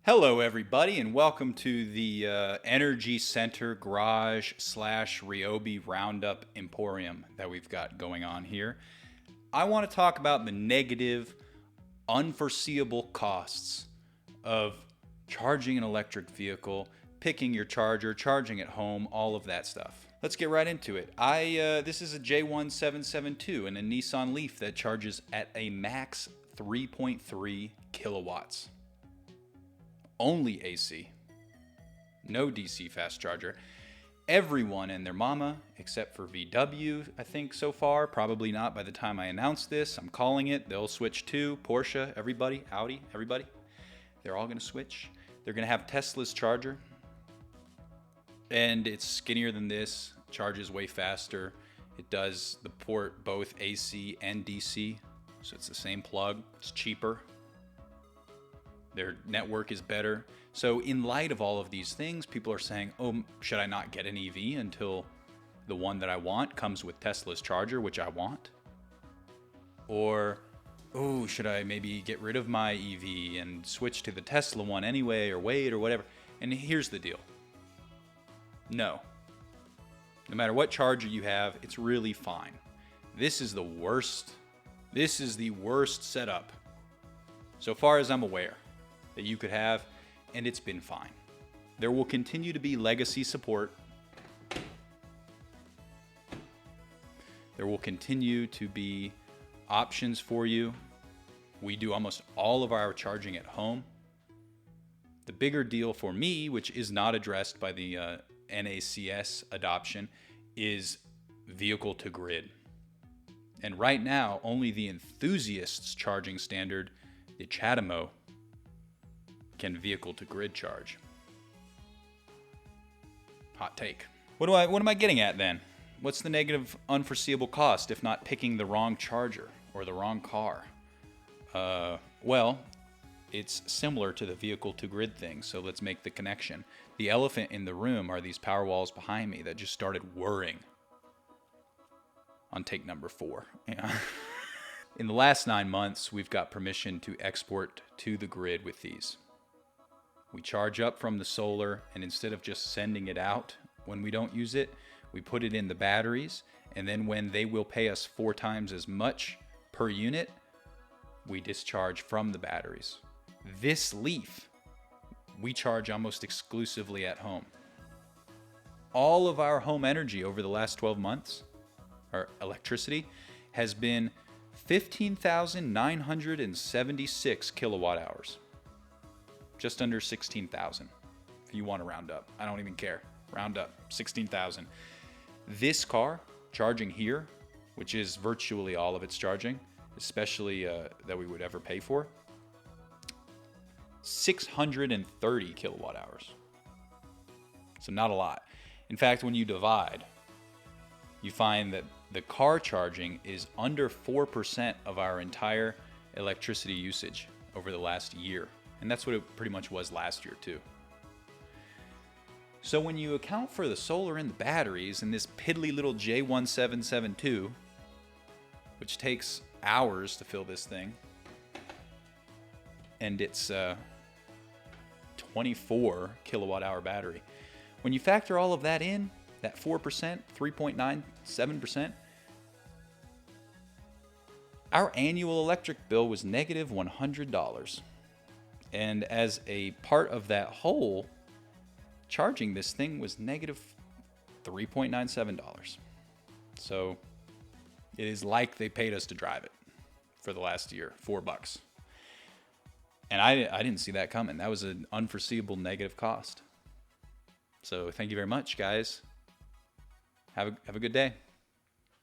Hello, everybody, and welcome to the Energy Center Garage / Ryobi Roundup Emporium that we've got going on here. I want to talk about the negative, unforeseeable costs of charging an electric vehicle, picking your charger, charging at home, all of that stuff. Let's get right into it. This is a J1772 and a Nissan Leaf that charges at a max 3.3 kilowatts. Only AC, no DC fast charger. Everyone and their mama, except for VW, I think so far, probably not by the time I announce this. I'm calling it. They'll switch to Porsche, everybody, Audi, everybody. They're all going to switch. They're going to have Tesla's charger, and it's skinnier than this, charges way faster. It does the port both AC and DC, so it's the same plug. It's cheaper. Their network is better. So in light of all of these things, people are saying, oh, should I not get an EV until the one that I want comes with Tesla's charger, which I want? Or, oh, should I maybe get rid of my EV and switch to the Tesla one anyway, or wait, or whatever? And here's the deal. No. No matter what charger you have, it's really fine. This is the worst. This is the worst setup, so far as I'm aware, that you could have, and it's been fine. There will continue to be legacy support. There will continue to be options for you. We do almost all of our charging at home. The bigger deal for me, which is not addressed by the NACS adoption, is vehicle to grid. And right now, only the enthusiasts charging standard, the Chademo, can vehicle to grid charge. Hot take. What am I getting at then? What's the negative unforeseeable cost if not picking the wrong charger or the wrong car? Well, it's similar to the vehicle to grid thing, so let's make the connection. The elephant in the room are these power walls behind me that just started whirring on take number 4. Yeah. In the last 9 months, we've got permission to export to the grid with these. We charge up from the solar, and instead of just sending it out when we don't use it, we put it in the batteries, and then when they will pay us 4 times as much per unit, we discharge from the batteries. This Leaf, we charge almost exclusively at home. All of our home energy over the last 12 months, our electricity, has been 15,976 kilowatt hours. Just under 16,000, if you want to round up. I don't even care. Round up, 16,000. This car, charging here, which is virtually all of its charging, especially that we would ever pay for, 630 kilowatt hours. So not a lot. In fact, when you divide, you find that the car charging is under 4% of our entire electricity usage over the last year. And that's what it pretty much was last year too. So when you account for the solar and the batteries in this piddly little J1772, which takes hours to fill this thing, and it's 24 kilowatt hour battery. When you factor all of that in, that 4%, 3.97%, our annual electric bill was negative $100. And as a part of that whole, charging this thing was negative $3.97. So it is like they paid us to drive it for the last year, $4. And I didn't see that coming. That was an unforeseeable negative cost. So thank you very much, guys. Have a good day.